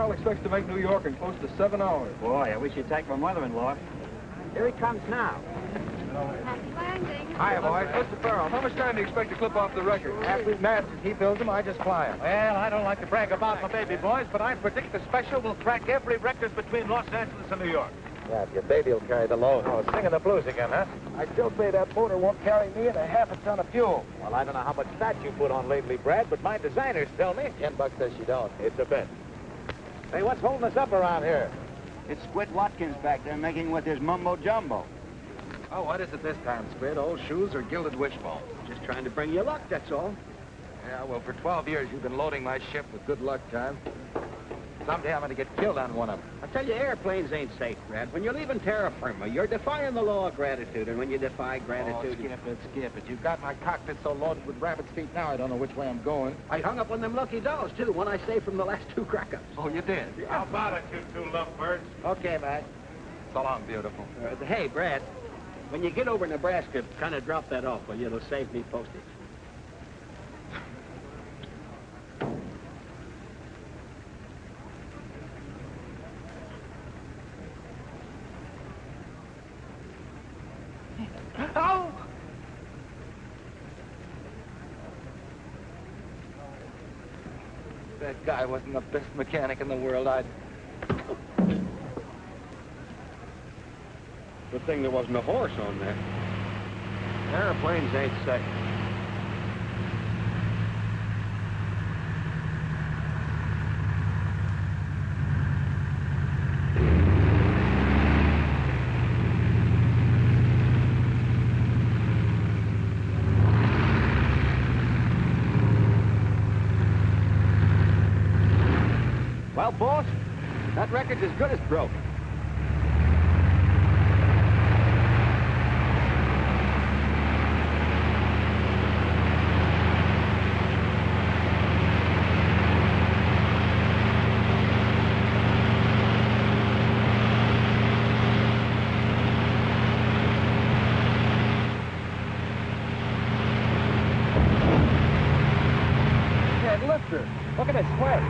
Cal expects to make New York in close to 7 hours. Boy, I wish you'd take my mother-in-law. Here he comes now. Happy landing. Hiya, boys. Mr. Farrell, how much time do you expect to clip off the record? After he's mastered, he builds them, I just fly them. Well, I don't like to brag about my baby boys, but I predict the special will crack every record between Los Angeles and New York. Yeah, your baby will carry the load. Oh, singing the blues again, huh? I still say that motor won't carry me and a half a ton of fuel. Well, I don't know how much fat you put on lately, Brad, but my designers tell me. $10 says you don't. It's a bet. Hey, what's holding us up around here? It's Squid Watkins back there making with his mumbo-jumbo. Oh, what is it this time, Squid? Old shoes or gilded wishbone? Just trying to bring you luck, that's all. Yeah, well, for 12 years, you've been loading my ship with good luck time. Someday I'm going to get killed on one of them. I tell you, airplanes ain't safe, Brad. When you're leaving terra firma, you're defying the law of gratitude, and when you defy gratitude... Oh, skip it. You've got my cockpit so loaded with rabbit's feet now, I don't know which way I'm going. I hung up on them lucky dolls, too, one I saved from the last 2 crack-ups. Oh, you did? Yeah. How about it, you two lovebirds? Okay, Matt. So long, beautiful. Hey, Brad, when you get over Nebraska, kind of drop that off, will you? It'll save me postage. Oh! That guy wasn't the best mechanic in the world. Good thing there wasn't a horse on there. Airplanes ain't safe. Well, boss, that record's as good as broken. Can't lift her. Look at the sweat.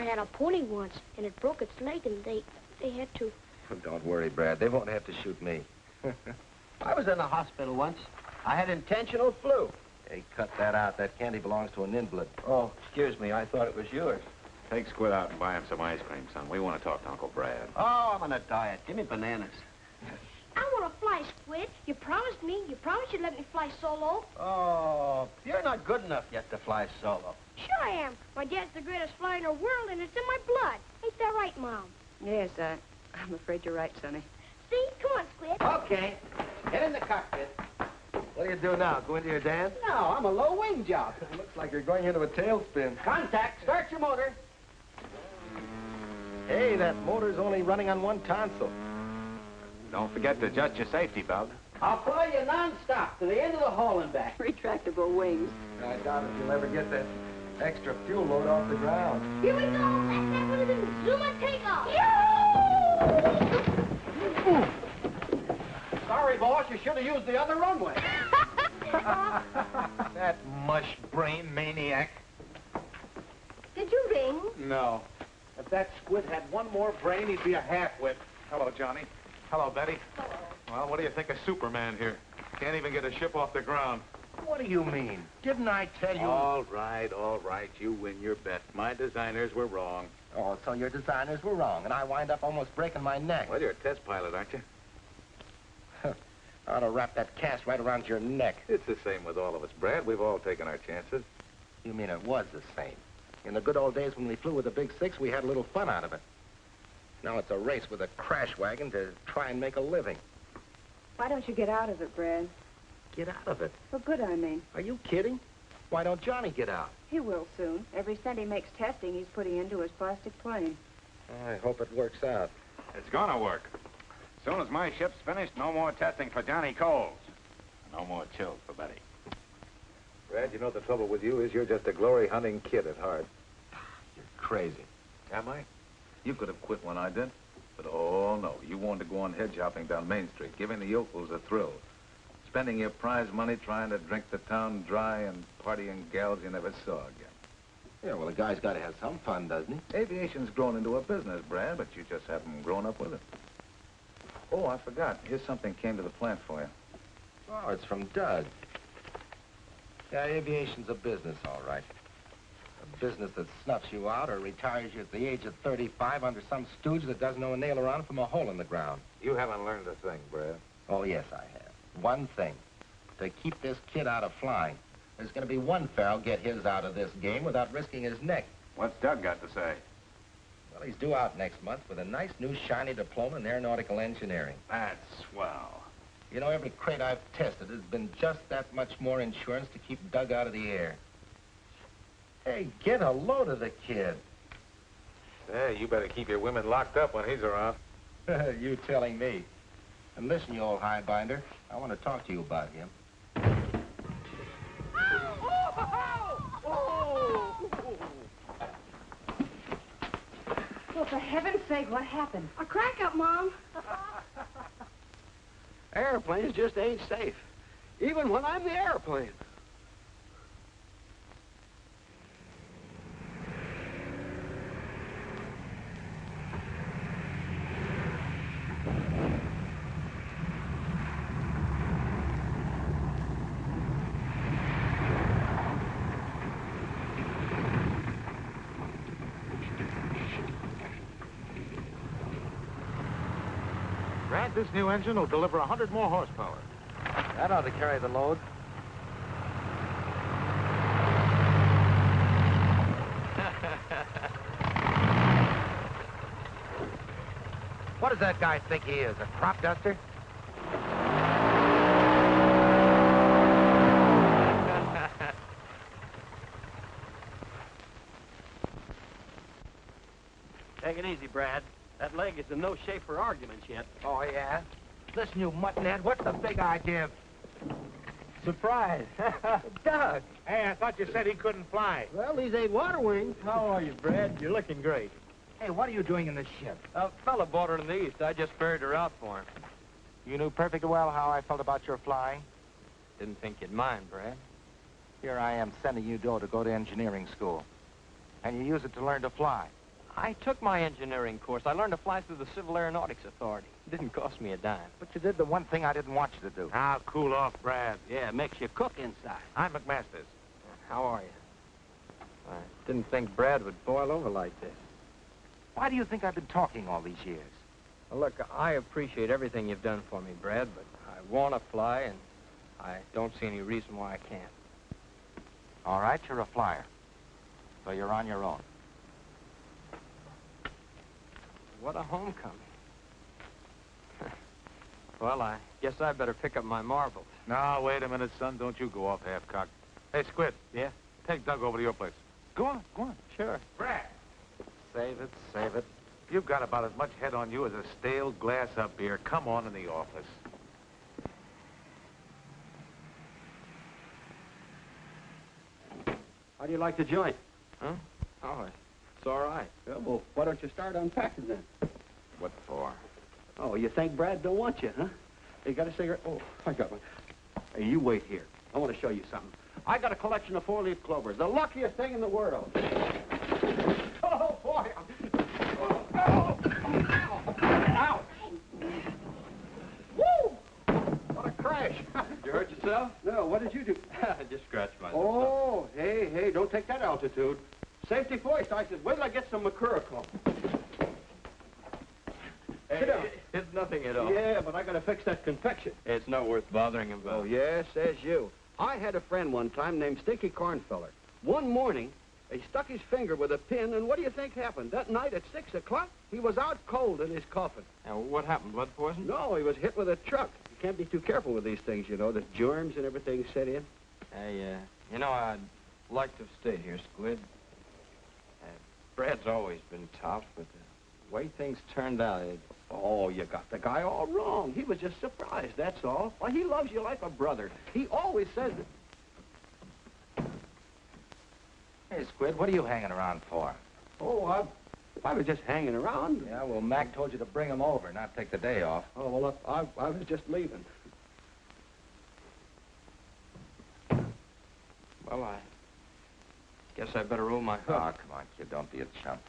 Had a pony once, and it broke its leg, and they had to... Oh, don't worry, Brad. They won't have to shoot me. I was in the hospital once. I had intentional flu. Hey, cut that out. That candy belongs to an invalid. Oh, excuse me. I thought it was yours. Take Squid out and buy him some ice cream, son. We want to talk to Uncle Brad. Oh, I'm on a diet. Give me bananas. I want to fly, Squid. You promised me. You promised you'd let me fly solo. Oh, you're not good enough yet to fly solo. Sure I am. My dad's the greatest flyer in the world, and it's in my blood. Ain't that right, Mom? Yes, I'm afraid you're right, Sonny. See? Come on, Squid. Okay. Get in the cockpit. What do you do now? Go into your dance? No, I'm a low-wing job. Looks like you're going into a tailspin. Contact. Start your motor. Hey, that motor's only running on one tonsil. Don't forget to adjust your safety belt. I'll fly you non-stop to the end of the hall and back. Retractable wings. I doubt if you'll ever get that extra fuel load off the ground. Here we go. That's what it is. Zuma takeoff. Sorry, boss. You should have used the other runway. That mush-brain maniac. Did you ring? No. If that Squid had one more brain, he'd be a half-wit. Hello, Johnny. Hello, Betty. Well, what do you think of Superman here? Can't even get a ship off the ground. What do you mean? Didn't I tell you? All right. You win your bet. My designers were wrong. Oh, so your designers were wrong, and I wind up almost breaking my neck. Well, you're a test pilot, aren't you? I ought to wrap that cast right around your neck. It's the same with all of us, Brad. We've all taken our chances. You mean it was the same? In the good old days when we flew with the Big Six, we had a little fun out of it. Now it's a race with a crash wagon to try and make a living. Why don't you get out of it, Brad? Get out of it. For good, I mean. Are you kidding? Why don't Johnny get out? He will soon. Every cent he makes testing, he's putting into his plastic plane. I hope it works out. It's gonna work. As soon as my ship's finished, no more testing for Johnny Coles. No more chills for Betty. Brad, you know the trouble with you is you're just a glory-hunting kid at heart. You're crazy. Am I? You could have quit when I did. But, oh, no. You wanted to go on head shopping down Main Street, giving the yokels a thrill. Spending your prize money trying to drink the town dry and partying gals you never saw again. Yeah, well, a guy's got to have some fun, doesn't he? Aviation's grown into a business, Brad, but you just haven't grown up with it. Oh, I forgot. Here's something came to the plant for you. Oh, it's from Doug. Yeah, aviation's a business, all right. A business that snuffs you out or retires you at the age of 35 under some stooge that doesn't know a nail around from a hole in the ground. You haven't learned a thing, Brad. Oh, yes, I have. One thing. To keep this kid out of flying. There's going to be one fellow get his out of this game without risking his neck. What's Doug got to say? Well, he's due out next month with a nice new shiny diploma in aeronautical engineering. That's swell. You know, every crate I've tested has been just that much more insurance to keep Doug out of the air. Hey, get a load of the kid. Hey, you better keep your women locked up when he's around. You telling me. And listen, you old highbinder, I want to talk to you about him. Well, for heaven's sake, what happened? A crack up, Mom. Airplanes just ain't safe, even when I'm the airplane. Brad, this new engine will deliver 100 more horsepower. That ought to carry the load. What does that guy think he is, a crop duster? Take it easy, Brad. That leg is in no shape for arguments yet. Oh, yeah? Listen, you muttonhead, what's the big idea? Surprise. Doug! Hey, I thought you said he couldn't fly. Well, these ain't water wings. How are you, Brad? You're looking great. Hey, what are you doing in this ship? A fella bought her in the East. I just ferried her out for him. You knew perfectly well how I felt about your flying. Didn't think you'd mind, Brad. Here I am sending you dough to go to engineering school. And you use it to learn to fly. I took my engineering course. I learned to fly through the Civil Aeronautics Authority. It didn't cost me a dime. But you did the one thing I didn't want you to do. Now, cool off, Brad. Yeah, it makes you cook inside. I'm McMaster's. How are you? I didn't think Brad would boil over like this. Why do you think I've been talking all these years? Well, look, I appreciate everything you've done for me, Brad, but I want to fly, and I don't see any reason why I can't. All right, you're a flyer. So you're on your own. What a homecoming. Well, I guess I better pick up my marbles. No, wait a minute, son. Don't you go off half-cocked. Hey, Squid. Yeah? Take Doug over to your place. Go on, go on. Sure. Brad. Save it, save it. You've got about as much head on you as a stale glass of beer. Come on in the office. How do you like the joint? Huh? Oh, it's all right. Yeah, well, why don't you start unpacking then? What for? Oh, you think Brad don't want you, huh? You got a cigarette? Oh, I got one. Hey, you wait here. I want to show you something. I got a collection of four-leaf clovers, the luckiest thing in the world. Oh, boy. Oh, ow. Woo! What a crash. Did you hurt yourself? No, what did you do? I just scratched myself. Oh, hey, don't take that altitude. Safety first. I said, wait till I get some Mercurochrome. Sit down. It's nothing at all. Yeah, but I gotta fix that confection. It's not worth bothering about. Oh, yes, says you. I had a friend one time named Stinky Cornfeller. One morning, he stuck his finger with a pin, and what do you think happened? That night at 6 o'clock, he was out cold in his coffin. Now, what happened? Blood poison? No, he was hit with a truck. You can't be too careful with these things, you know. The germs and everything set in. Hey, you know, I'd like to have stayed here, Squid. Brad's always been tough, but the way things turned out, Oh, you got the guy all wrong. He was just surprised, that's all. Why, he loves you like a brother. He always says that. Hey, Squid, what are you hanging around for? Oh, I was just hanging around. Yeah, well, Mac told you to bring him over, not take the day off. Oh, well, I was just leaving. well, I guess I better roll my hook. Oh, come on, kid, don't be a chump.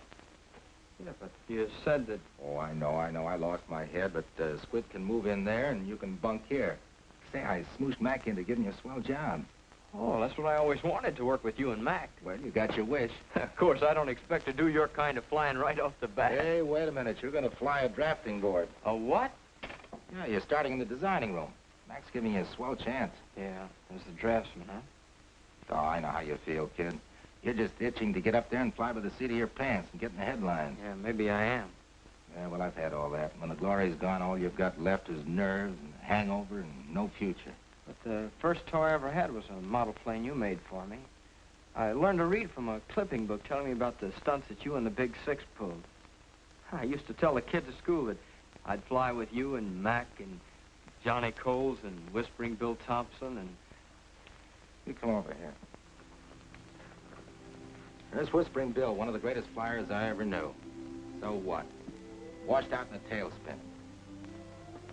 Yeah, but you said that... Oh, I know. I lost my head, but Squid can move in there, and you can bunk here. Say, I smooshed Mac into giving you a swell job. Oh, that's what I always wanted, to work with you and Mac. Well, you got your wish. Of course, I don't expect to do your kind of flying right off the bat. Hey, wait a minute. You're going to fly a drafting board. A what? Yeah, you're starting in the designing room. Mac's giving you a swell chance. Yeah, as the draftsman, huh? Oh, I know how you feel, kid. You're just itching to get up there and fly by the seat of your pants and get in the headlines. Yeah, maybe I am. Yeah, well, I've had all that. When the glory's gone, all you've got left is nerves and hangover and no future. But the first toy I ever had was a model plane you made for me. I learned to read from a clipping book telling me about the stunts that you and the Big Six pulled. I used to tell the kids at school that I'd fly with you and Mac and Johnny Coles and Whispering Bill Thompson and... You come over here. There's Whispering Bill, one of the greatest flyers I ever knew. So what? Washed out in a tailspin.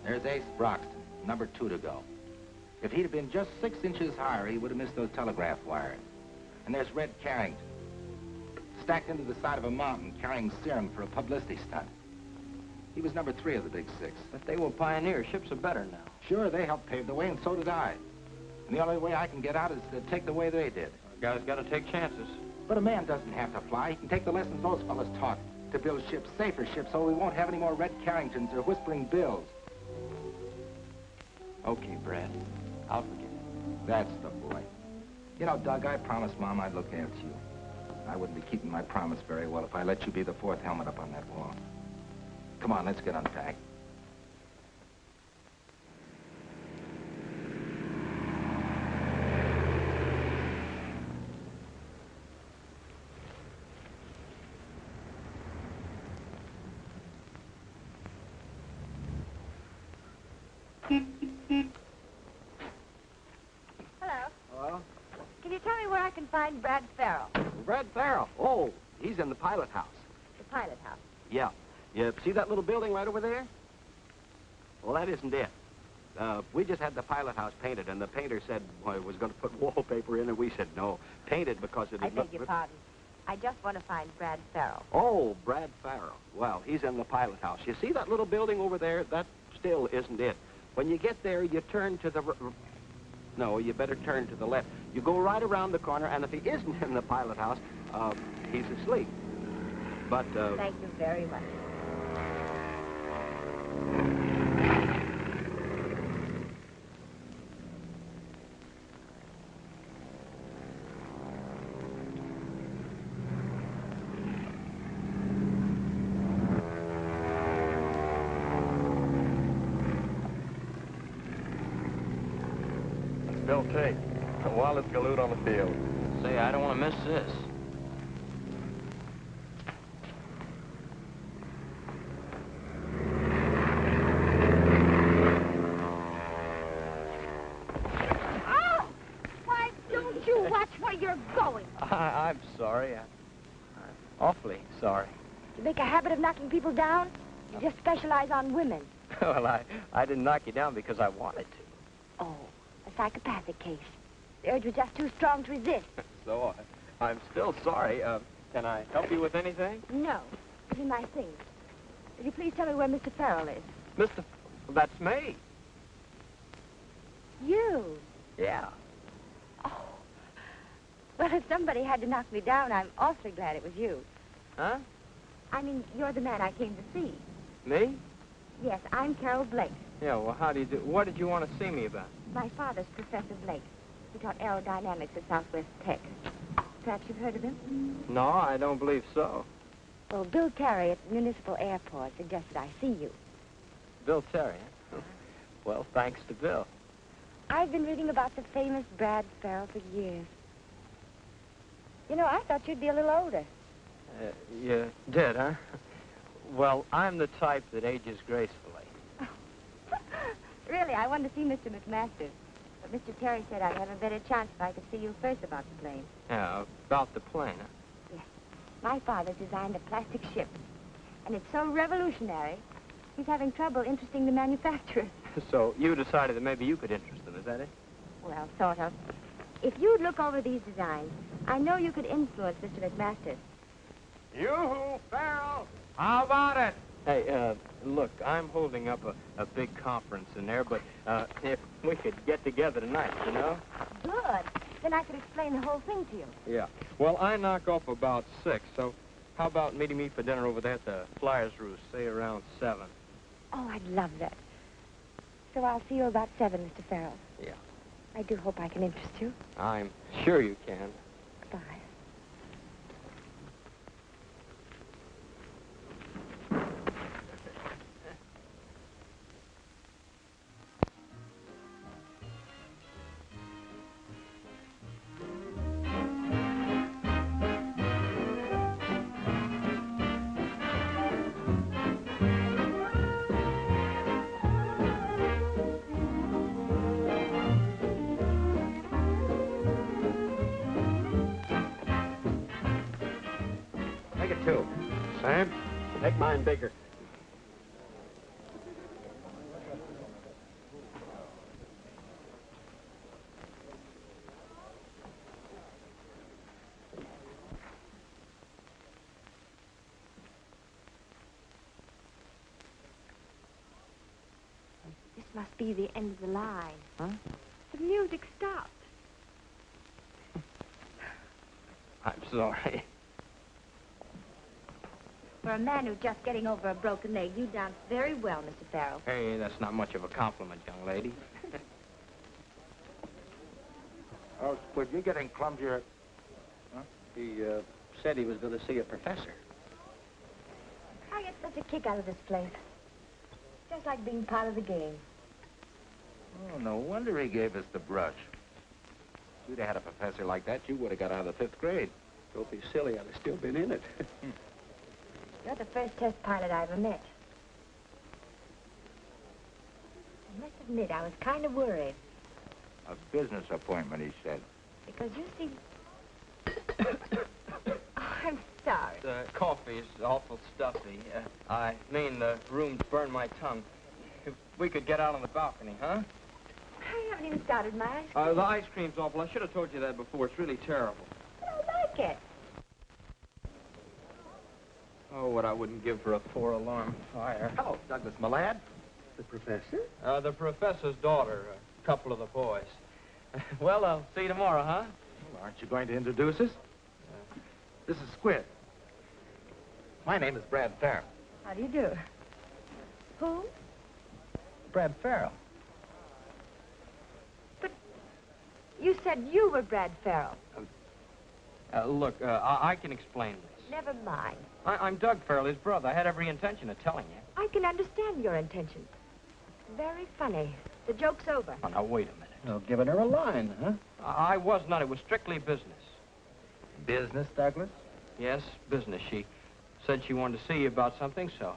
There's Ace Broxton, number 2 to go. If he'd have been just 6 inches higher, he would have missed those telegraph wires. And there's Red Carrington, stacked into the side of a mountain carrying serum for a publicity stunt. He was number 3 of the Big Six. But they were pioneers. Ships are better now. Sure, they helped pave the way, and so did I. And the only way I can get out is to take the way they did. A guy's got to take chances. But a man doesn't have to fly. He can take the lessons those fellas taught to build ships, safer ships, so we won't have any more Red Carringtons or Whispering Bills. Okay, Brad. I'll forget it. That's the boy. You know, Doug, I promised Mom I'd look after you. I wouldn't be keeping my promise very well if I let you be the 4th helmet up on that wall. Come on, let's get unpacked. Hello. Can you tell me where I can find Brad Farrell? Brad Farrell. Oh, he's in the pilot house. The pilot house. Yeah. You see that little building right over there? Well, that isn't it. We just had the pilot house painted, and the painter said he was going to put wallpaper in, and we said no. Painted because it... I beg your pardon. I just want to find Brad Farrell. Oh, Brad Farrell. Well, he's in the pilot house. You see that little building over there? That still isn't it. When you get there, you turn to the... No, you better turn to the left. You go right around the corner, and if he isn't in the pilot house, he's asleep. But, Thank you very much. Bill Tate, Wallace Galoot on the field. Say, I don't want to miss this. Oh! Why don't you watch where you're going? I'm sorry. I'm awfully sorry. You make a habit of knocking people down? You just specialize on women. Well, I didn't knock you down because I wanted to. Oh, a psychopathic case. The urge was just too strong to resist. So, I'm still sorry. Can I help you with anything? No. Give me my things. Will you please tell me where Mr. Farrell is? Mr. That's me. You? Yeah. Oh. Well, if somebody had to knock me down, I'm awfully glad it was you. Huh? I mean, you're the man I came to see. Me? Yes, I'm Carol Blake. Yeah, well, how do you do? What did you want to see me about? My father's Professor Blake. He taught aerodynamics at Southwest Tech. Perhaps you've heard of him? No, I don't believe so. Well, Bill Terry at the Municipal Airport suggested I see you. Bill Terry, huh? Well, thanks to Bill. I've been reading about the famous Brad Farrell for years. You know, I thought you'd be a little older. You did, huh? Well, I'm the type that ages gracefully. Really, I wanted to see Mr. McMaster. But Mr. Terry said I'd have a better chance if I could see you first about the plane. Yeah, about the plane, huh? Yes. My father designed a plastic ship. And it's so revolutionary, he's having trouble interesting the manufacturers. So you decided that maybe you could interest them, is that it? Well, sort of. If you'd look over these designs, I know you could influence Mr. McMaster. Yoo-hoo, Farrell! How about it? Hey, look, I'm holding up a big conference in there, but if we could get together tonight, you know? Good. Then I could explain the whole thing to you. Yeah. Well, I knock off about 6, so how about meeting me for dinner over there at the Flyers Roost, say around 7? Oh, I'd love that. So I'll see you about 7, Mr. Farrell. Yeah. I do hope I can interest you. I'm sure you can. Bye. Make it 2. Sam, make mine bigger. This must be the end of the line. Huh? The music stopped. I'm sorry. For a man who's just getting over a broken leg, you danced very well, Mr. Farrell. Hey, that's not much of a compliment, young lady. Oh, Squid, you're getting clumsier. Huh? He said he was going to see a professor. I get such a kick out of this place. Just like being part of the game. Oh, no wonder he gave us the brush. If you'd have had a professor like that, you would have got out of the 5th grade. Don't be silly. I'd have still been in it. You're the first test pilot I ever met. I must admit, I was kind of worried. A business appointment, he said. Because you see... Oh, I'm sorry. The coffee's awful stuffy. I mean, the room's burned my tongue. If we could get out on the balcony, huh? I haven't even started my ice cream. The ice cream's awful. I should have told you that before. It's really terrible. I don't like it. Oh, what I wouldn't give for a 4-alarm fire. Hello, Douglas, my lad. The professor? The professor's daughter, a couple of the boys. Well, I'll see you tomorrow, huh? Well, aren't you going to introduce us? This is Squid. My name is Brad Farrell. How do you do? Who? Brad Farrell. But you said you were Brad Farrell. Look, I can explain this. Never mind. I'm Doug Farrell, his brother. I had every intention of telling you. I can understand your intention. Very funny. The joke's over. Oh, now, wait a minute. Oh, giving her a line, huh? I was not. It was strictly business. Business, Douglas? Yes, business. She said she wanted to see you about something, so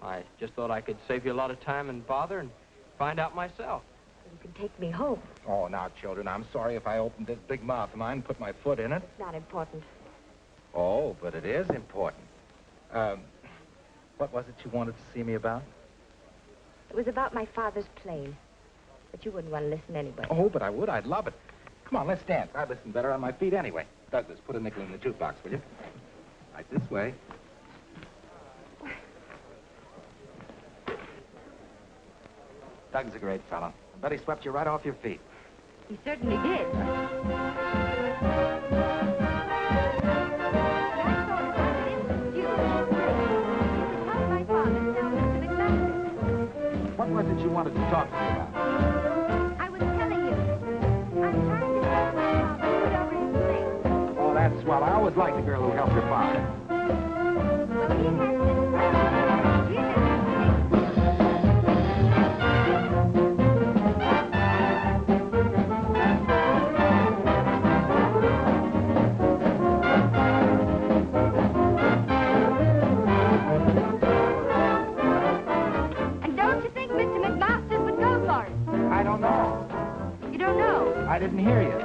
I just thought I could save you a lot of time and bother and find out myself. You can take me home. Oh, now, children, I'm sorry if I opened this big mouth of mine and put my foot in it. It's not important. Oh, but it is important. What was it you wanted to see me about? It was about my father's plane. But you wouldn't want to listen anyway. Oh, but I would. I'd love it. Come on, let's dance. I listen better on my feet anyway. Douglas, put a nickel in the jukebox, will you? Right this way. Doug's a great fellow. I bet he swept you right off your feet. He certainly did. I thought if I could interest you, you could help my father tell Mr. McMaster. wanted to talk to me about? I was telling you. I'm trying to help my father put over his plate. Oh, that's swell. I always liked the girl who helped your father. Well, he has this problem. You just And don't you think Mr. McMasters would go for it? I don't know. You don't know? I didn't hear you.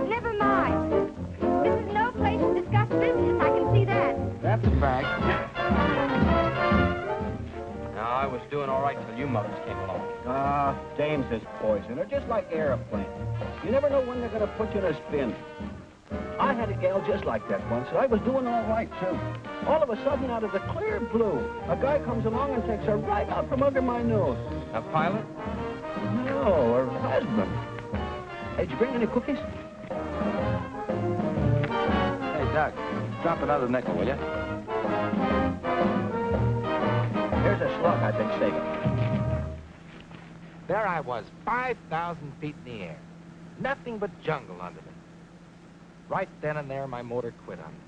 Never mind. This is no place to discuss business, I can see that. That's a fact. No, I was doing all right till you mothers came along. Dames is poison. They're just like airplanes. You never know when they're going to put you in a spin. I had a gal just like that once. I was doing all right, too. All of a sudden, out of the clear blue, a guy comes along and takes her right out from under my nose. A pilot? No, her husband. Hey, did you bring any cookies? Hey, Doc, drop another nickel, will you? Here's a slug I've been saving. There I was, 5,000 feet in the air. Nothing but jungle under me. Right then and there, my motor quit on me.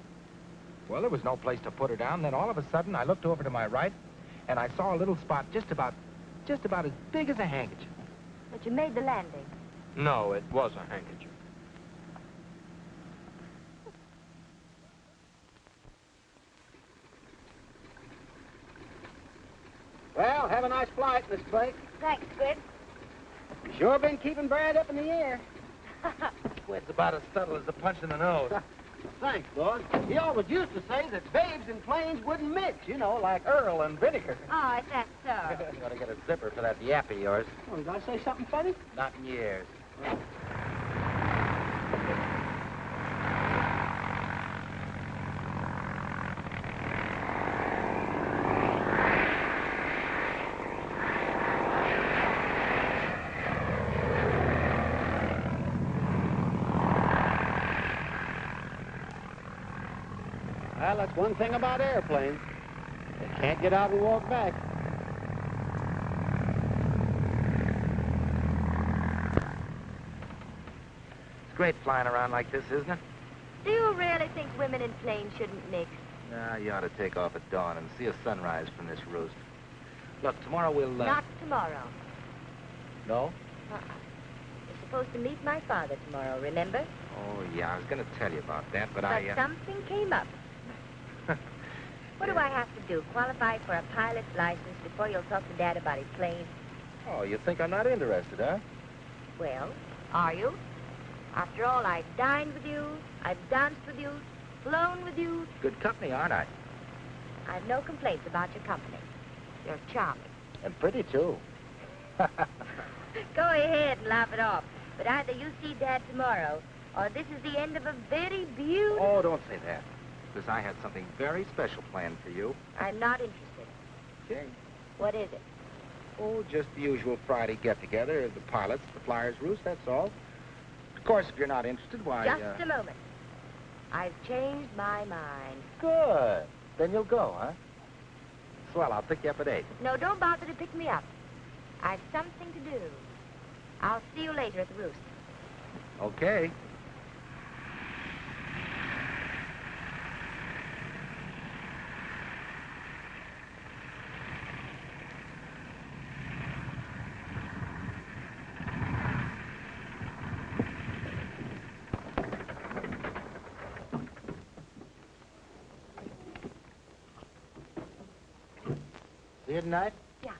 Well, there was no place to put her down. Then all of a sudden, I looked over to my right, and I saw a little spot just about as big as a handkerchief. But you made the landing. No, it was a handkerchief. Well, have a nice flight, Miss Blake. Thanks, Squid. You sure been keeping Brad up in the air. Squid's about as subtle as a punch in the nose. Thanks, boss. He always used to say that babes and planes wouldn't mix, you know, like Earl and vinegar. Oh, is that so? You ought to get a zipper for that yap of yours. Oh, did I say something funny? Not in years. Well, that's one thing about airplanes. They can't get out and walk back. It's great flying around like this, isn't it? Do you really think women in planes shouldn't mix? Nah, you ought to take off at dawn and see a sunrise from this roost. Look, tomorrow we'll, Not tomorrow. No? You're supposed to meet my father tomorrow, remember? Oh, yeah, I was going to tell you about that, but But something came up. What do I have to do? Qualify for a pilot's license before you'll talk to Dad about his plane? Oh, you think I'm not interested, huh? Well, are you? After all, I've dined with you, I've danced with you, flown with you. Good company, aren't I? I've no complaints about your company. You're charming. And pretty, too. Go ahead and laugh it off. But either you see Dad tomorrow, or this is the end of a very beautiful... Oh, don't say that. Because I had something very special planned for you. I'm not interested. Okay. What is it? Oh, just the usual Friday get-together, the pilots, the flyers' roost, that's all. Of course, if you're not interested, why... Just a moment. I've changed my mind. Good. Then you'll go, huh? Swell, I'll pick you up at 8. No, don't bother to pick me up. I've something to do. I'll see you later at the roost. Okay. See you tonight? Yeah.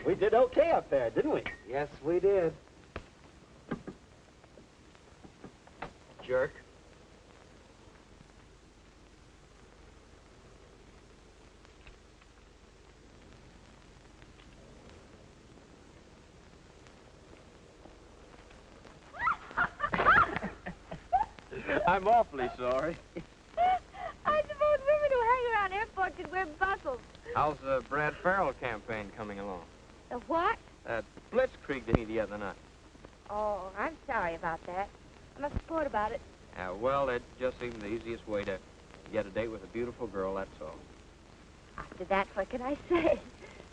We did okay up there, didn't we? Yes, we did. Jerk. I'm awfully sorry. I suppose women who hang around airports could wear buckles. How's the Brad Farrell campaign coming along? The what? That blitzkrieg to me the other night. Oh, I'm sorry about that. I'm a sport about it. Well, it just seemed the easiest way to get a date with a beautiful girl, that's all. After that, what can I say?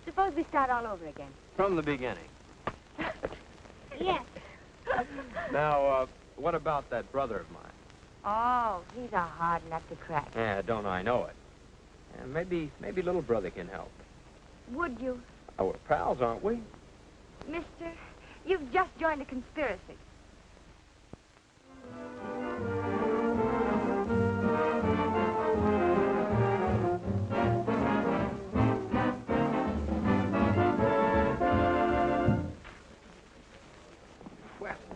Suppose we start all over again. From the beginning. Yes. Now, what about that brother of mine? Oh, he's a hard nut to crack. Yeah, don't I know it. Yeah, maybe little brother can help. Would you? Oh, we're pals, aren't we? Mister, you've just joined a conspiracy.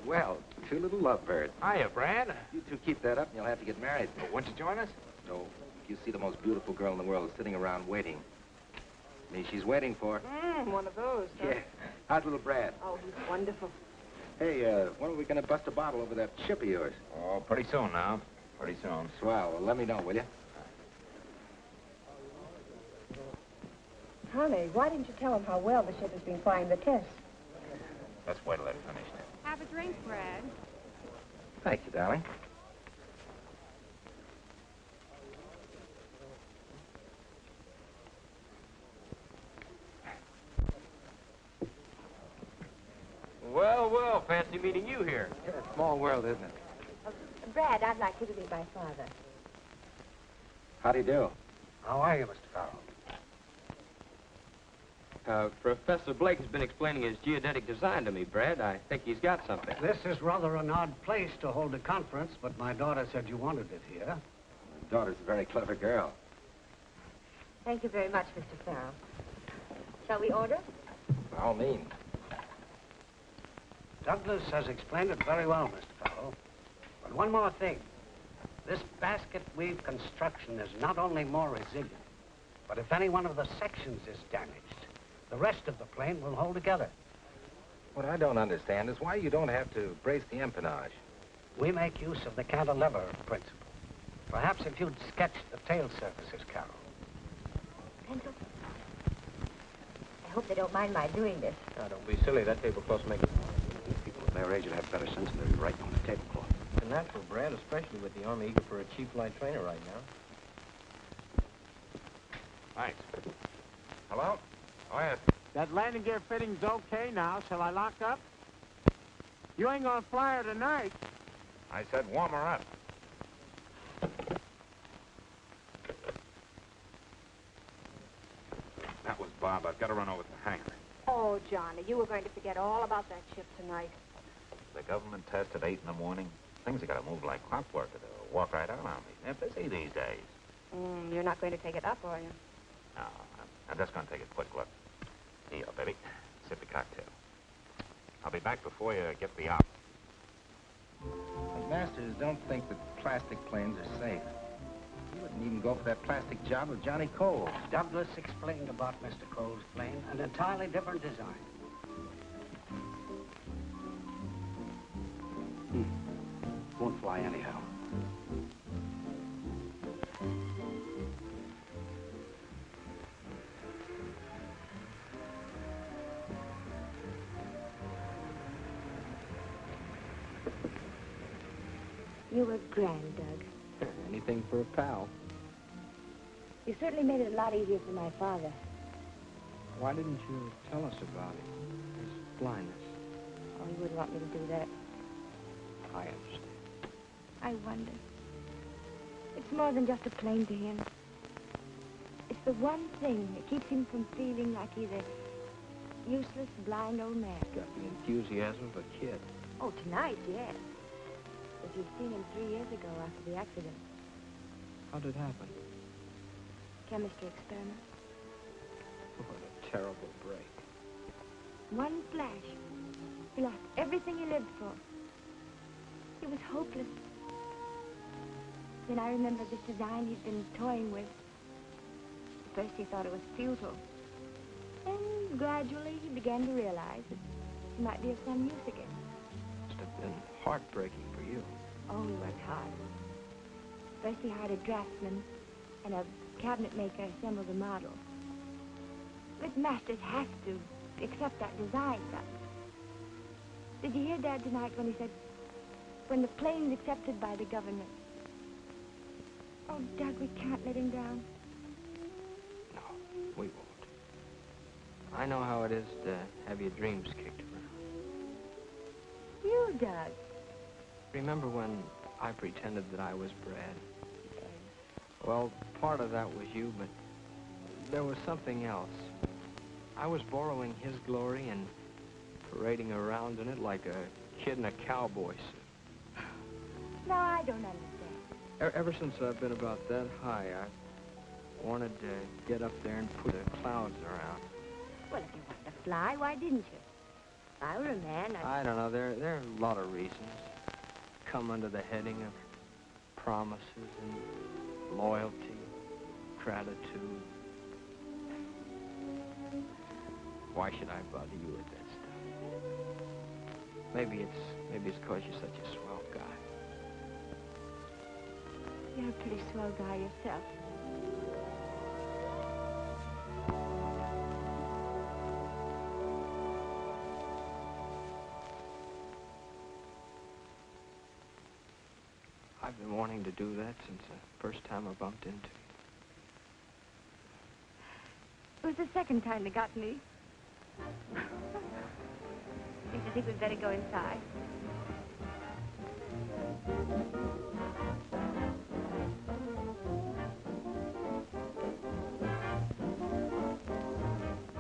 Well, two little lovebirds. Hiya, Brad. You two keep that up and you'll have to get married. Won't you join us? No, you see the most beautiful girl in the world sitting around waiting. Me, she's waiting for. One of those, huh? Yeah. How's little Brad? Oh, he's wonderful. Hey, when are we going to bust a bottle over that ship of yours? Oh, pretty soon now. Pretty soon. Swell. Well, let me know, will you? Honey, why didn't you tell him how well the ship has been flying the tests? Let's wait till they're finished. Have a drink, Brad. Thank you, darling. Well, well, fancy meeting you here. Yeah, small world, isn't it? Brad, I'd like you to be my father. How do you do? How are you, Mr. Farrell? Professor Blake has been explaining his geodetic design to me, Brad. I think he's got something. This is rather an odd place to hold a conference, but my daughter said you wanted it here. My daughter's a very clever girl. Thank you very much, Mr. Farrell. Shall we order? By all means. Douglas has explained it very well, Mr. Farrell. But one more thing. This basket weave construction is not only more resilient, but if any one of the sections is damaged, the rest of the plane will hold together. What I don't understand is why you don't have to brace the empennage. We make use of the cantilever principle. Perhaps if you'd sketch the tail surfaces, Carol. Pencil? I hope they don't mind my doing this. Now, don't be silly. That tablecloth's making... People of their age would have better sense than to be writing on the tablecloth. It's natural, Brad, especially with the Army eager for a chief flight trainer right now. Thanks. Hello? Oh, yes. That landing gear fitting's okay now. Shall I lock up? You ain't gonna fly her tonight. I said warm her up. That was Bob. I've got to run over to the hangar. Oh, Johnny, you were going to forget all about that ship tonight. The government test at 8 in the morning. Things have got to move like clockwork or they'll walk right out on me. They're busy these days. You're not going to take it up, are you? No, I'm just going to take a quick look. Here, baby. Sip the cocktail. I'll be back before you get the op. The masters don't think that plastic planes are safe. You wouldn't even go for that plastic job of Johnny Cole. Douglas explained about Mr. Cole's plane, an entirely different design. Won't fly anyhow. You were grand, Doug. Anything for a pal. You certainly made it a lot easier for my father. Why didn't you tell us about it? His blindness. Oh, he wouldn't want me to do that. I understand. I wonder. It's more than just a plane to him. It's the one thing that keeps him from feeling like he's a useless, blind old man. Got the enthusiasm of a kid. Oh, tonight, yes. If you'd seen him 3 years ago after the accident. How did it happen? Chemistry experiment. What a terrible break. One flash. He lost everything he lived for. He was hopeless. Then I remembered this design he'd been toying with. At first he thought it was futile. Then gradually he began to realize that it might be of some use again. Must have been heartbreaking for you. Oh, he worked hard. First he hired a draftsman and a cabinet maker assembled the model. But masters have to accept that design, Doug. Did you hear Dad tonight when he said, when the plane's accepted by the government? Oh, Doug, we can't let him down. No, we won't. I know how it is to have your dreams kicked around. You, Doug. Remember when I pretended that I was Brad? Well, part of that was you, but there was something else. I was borrowing his glory and parading around in it like a kid in a cowboy suit. No, I don't understand. Ever since I've been about that high, I wanted to get up there and put the clouds around. Well, if you wanted to fly, why didn't you? If I were a man, I don't know. There are a lot of reasons. Come under the heading of promises and loyalty, gratitude. Why should I bother you with that stuff? Maybe it's because you're such a swell guy. You're a pretty swell guy yourself. I've been wanting to do that since the first time I bumped into you. It was the second time they got me. Don't you think we'd better go inside?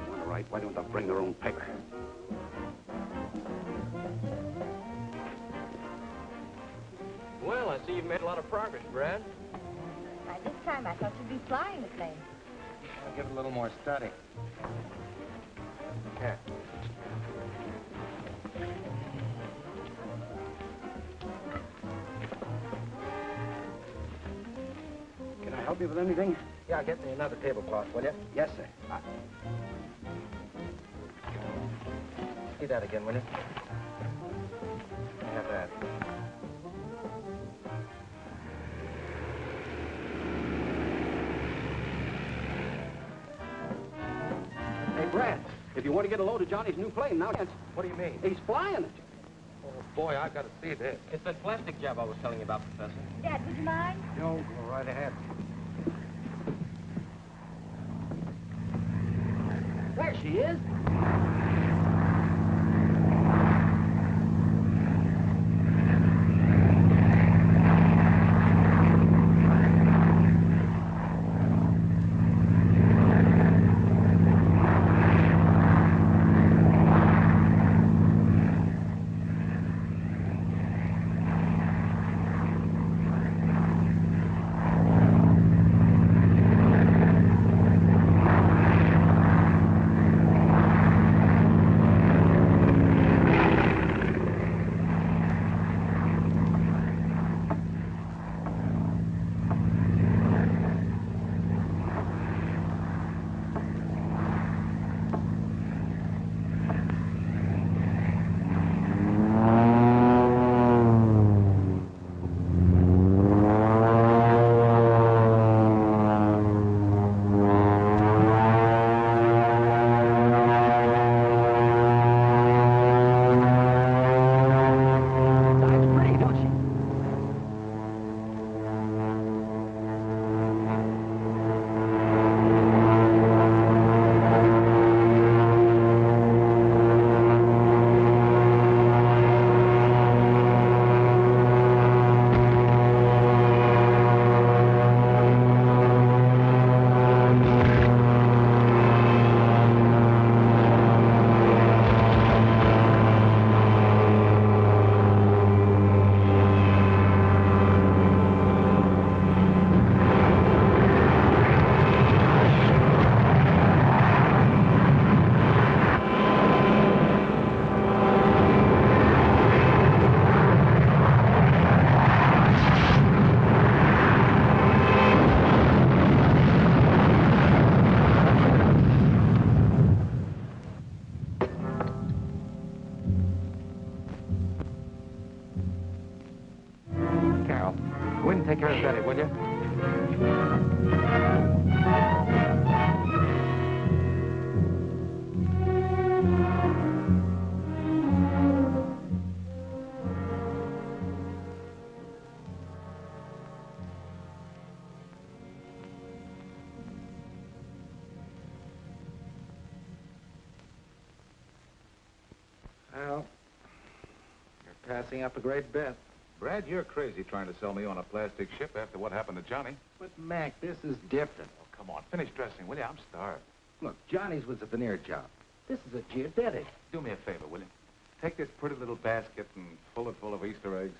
All right, why don't they bring their own paper? Well, I see you've made a lot of progress, Brad. By this time, I thought you'd be flying the plane. I'll give it a little more study. Here. Can I help you with anything? Yeah, get me another tablecloth, will you? Yes, sir. See that again, will you? Have that. Hey, Brad, if you want to get a load of Johnny's new plane, now chance. What do you mean? He's flying it. Oh, boy, I've got to see this. It's that plastic job I was telling you about, Professor. Dad, would you mind? No, go right ahead. There she is. Go in and take care of Betty, will you? passing up a great bet. Brad, you're crazy trying to sell me on a plastic ship after what happened to Johnny. But, Mac, this is different. Oh, come on, finish dressing, will you? I'm starved. Look, Johnny's was a veneer job. This is a geodetic. Do me a favor, will you? Take this pretty little basket and fill it full of Easter eggs.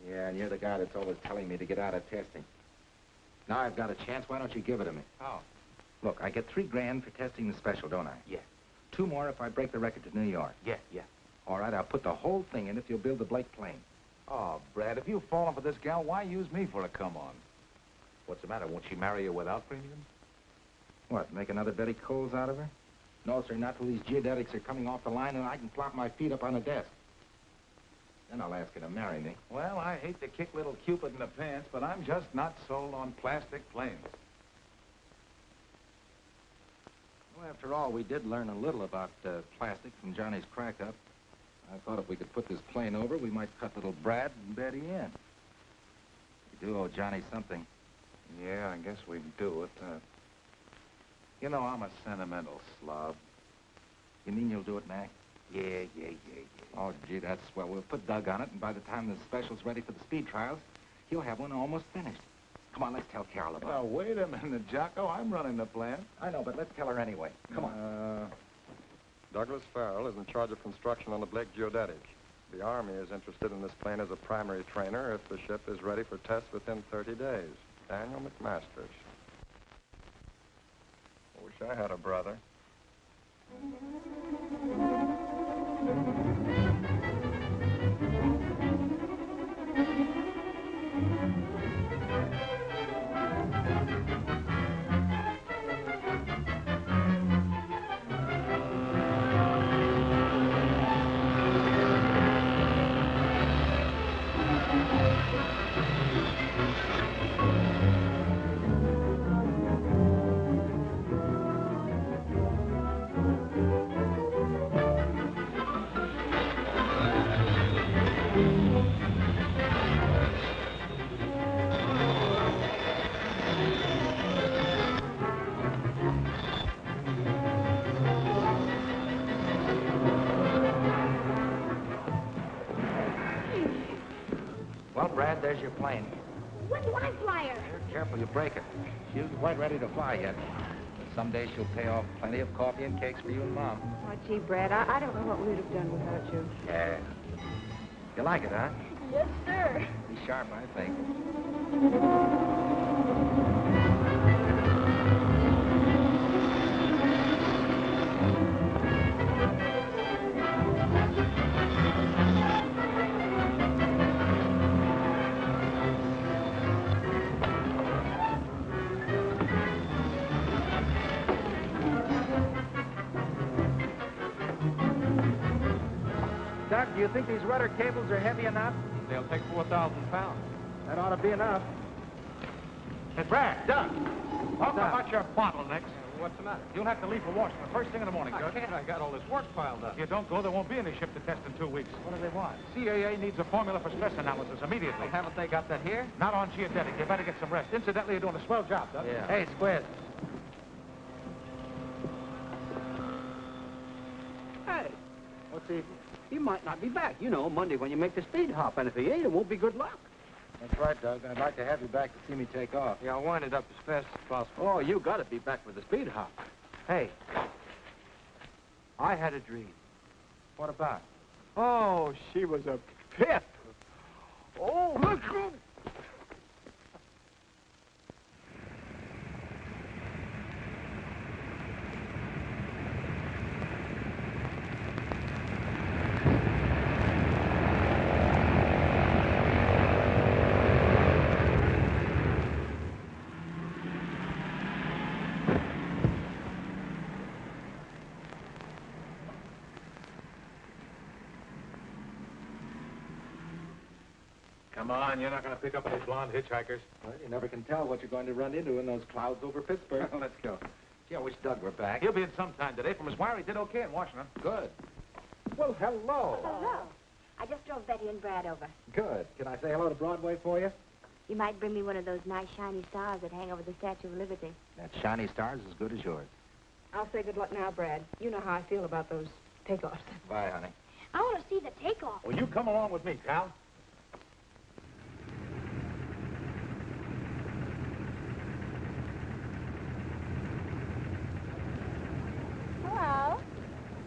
Yeah, and you're the guy that's always telling me to get out of testing. Now I've got a chance. Why don't you give it to me? How? Look, I get $3 grand for testing the special, don't I? Yeah. 2 more if I break the record to New York. Yeah. All right, I'll put the whole thing in if you'll build the Blake plane. Oh, Brad, if you've fallen for this gal, why use me for a come-on? What's the matter? Won't she marry you without premiums? What, make another Betty Coles out of her? No, sir, not till these geodetics are coming off the line and I can plop my feet up on the desk. Then I'll ask her to marry me. Well, I hate to kick little Cupid in the pants, but I'm just not sold on plastic planes. Well, after all, we did learn a little about plastic from Johnny's crack-up. I thought if we could put this plane over, we might cut little Brad and Betty in. We do owe Johnny something. Yeah, I guess we do it. You know, I'm a sentimental slob. You mean you'll do it, Mac? Yeah. Oh, gee, that's swell. We'll put Doug on it, and by the time the special's ready for the speed trials, he'll have one almost finished. Come on, let's tell Carol about Now, wait a minute, Jocko. I'm running the plant. it. I know, but let's tell her anyway. Come on. Douglas Farrell is in charge of construction on the Blake geodetic. The Army is interested in this plane as a primary trainer if the ship is ready for tests within 30 days. Daniel McMasters. I wish I had a brother. Well, Brad, there's your plane. When do I fly her? Careful, you break it. She isn't quite ready to fly yet. But someday she'll pay off plenty of coffee and cakes for you and Mom. Oh, gee, Brad, I don't know what we would have done without you. Yeah. You like it, huh? Yes, sir. Be sharp, I think. Doc, do you think these rudder cables are heavy enough? They'll take 4,000 pounds. That ought to be enough. Hey, Brad, Doug, talk about your bottlenecks. What's the matter? You'll have to leave for Washington first thing in the morning, I Doug. can't. I got all this work piled up. If you don't go, there won't be any ship to test in 2 weeks. What do they want? CAA needs a formula for stress analysis immediately. Well, haven't they got that here? Not on geodetic. You better get some rest. Incidentally, you're doing a swell job, Doug. Yeah. Hey, Squid. Hey, what's he might not be back. You know, Monday when you make the speed hop, and if he ain't, it won't be good luck. That's right, Doug. I'd like to have you back to see me take off. Yeah, I'll wind it up as fast as possible. Oh, you got to be back for the speed hop. Hey, I had a dream. What about? Oh, she was a pip. Oh, look. Come on, you're not going to pick up any blonde hitchhikers. Well, you never can tell what you're going to run into in those clouds over Pittsburgh. Let's go. Gee, I wish Doug were back. He'll be in sometime today. From his wire, he did okay in Washington. Good. Well, hello. Hello. I just drove Betty and Brad over. Good. Can I say hello to Broadway for you? You might bring me one of those nice shiny stars that hang over the Statue of Liberty. That shiny star's as good as yours. I'll say good luck now, Brad. You know how I feel about those takeoffs. Bye, honey. I want to see the takeoff. Well, you come along with me, Cal. Hello.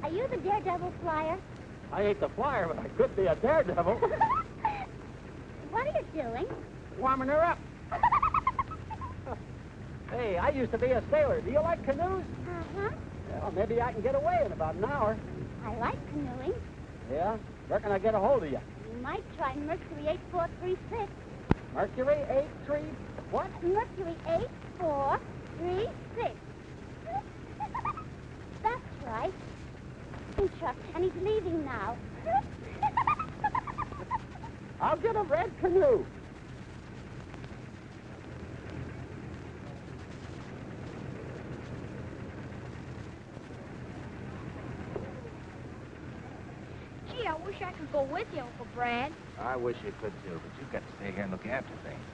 Are you the daredevil flyer? I ain't the flyer, but I could be a daredevil. What are you doing? Warming her up. Hey, I used to be a sailor. Do you like canoes? Uh-huh. Well, maybe I can get away in about an hour. I like canoeing. Yeah? Where can I get a hold of you? You might try Mercury 8436. Mercury 83... What? Mercury 8436. That's right. Chuck, and he's leaving now. I'll get a red canoe. Gee, I wish I could go with you, Uncle Brad. I wish you could, too, but you've got to stay here and look after things.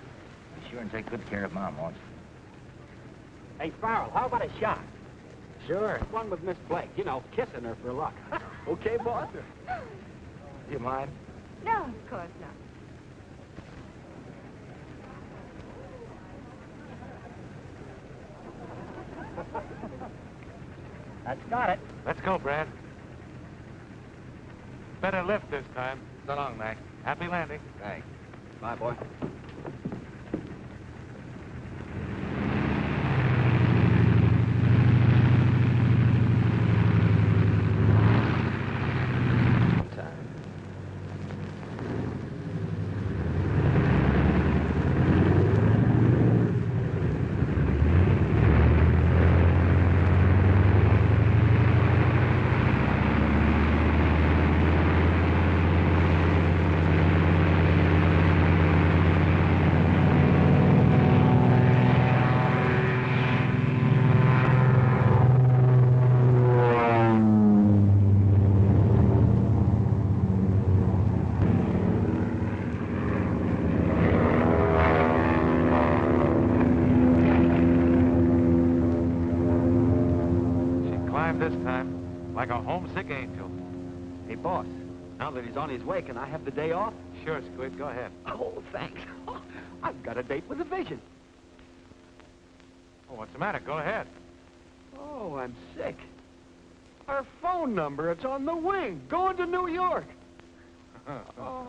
Be sure and take good care of Mom, won't you? Hey, Farrell, how about a shot? Sure. One with Miss Blake, you know, kissing her for luck. Okay, boss? Do you mind? No, of course not. That's got it. Let's go, Brad. Better lift this time. So long, Mac. Happy landing. Thanks. Bye, boy. This time, like a homesick angel. Hey, boss, now that he's on his way, can I have the day off? Sure, Squid, go ahead. Oh, thanks. I've got a date with a vision. Oh, what's the matter? Go ahead. Oh, I'm sick. Our phone number, it's on the wing, going to New York. Oh.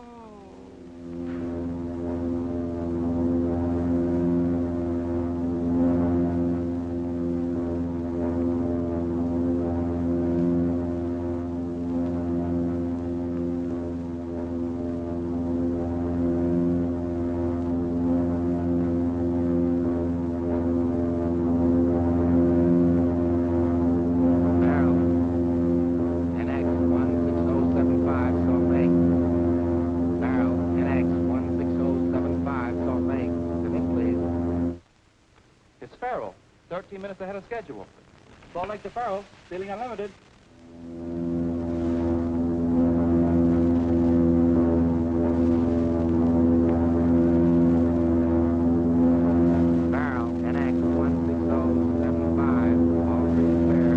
It's Farrell, 13 minutes ahead of schedule. Salt Lake to Farrell, feeling unlimited. Barrel, NX 16075, all three clear.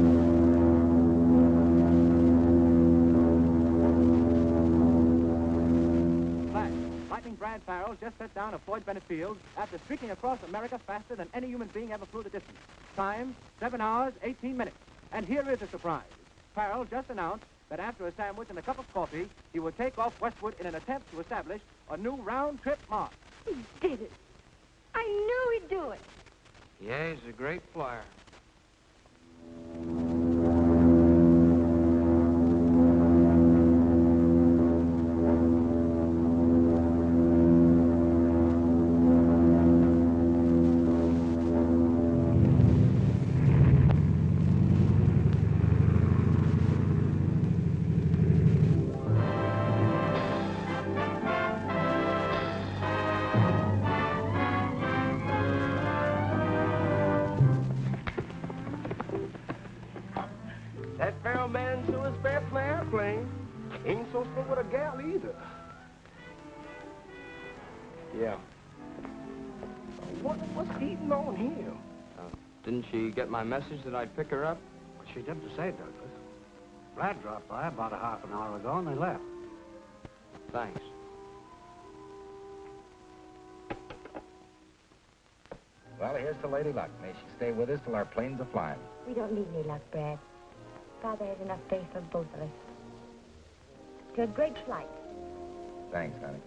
Flash, Lightning Brad Farrell just set down a Floyd Bennett Field after streaking across America faster than any human being ever flew the distance. Time, 7 hours, 18 minutes. And here is a surprise. Farrell just announced that after a sandwich and a cup of coffee, he would take off westward in an attempt to establish a new round-trip mark. He did it. I knew he'd do it. Yeah, he's a great flyer. That Farrell man sure is fair for an airplane. Ain't so slow with a gal either. Yeah. I wonder what's eating on him. Didn't she get my message that I'd pick her up? She didn't say, Douglas. Brad dropped by about a half an hour ago, and they left. Thanks. Well, here's to Lady Luck. May she stay with us till our planes are flying. We don't need any luck, Brad. Father has enough faith for both of us. To a great flight. Thanks, honey.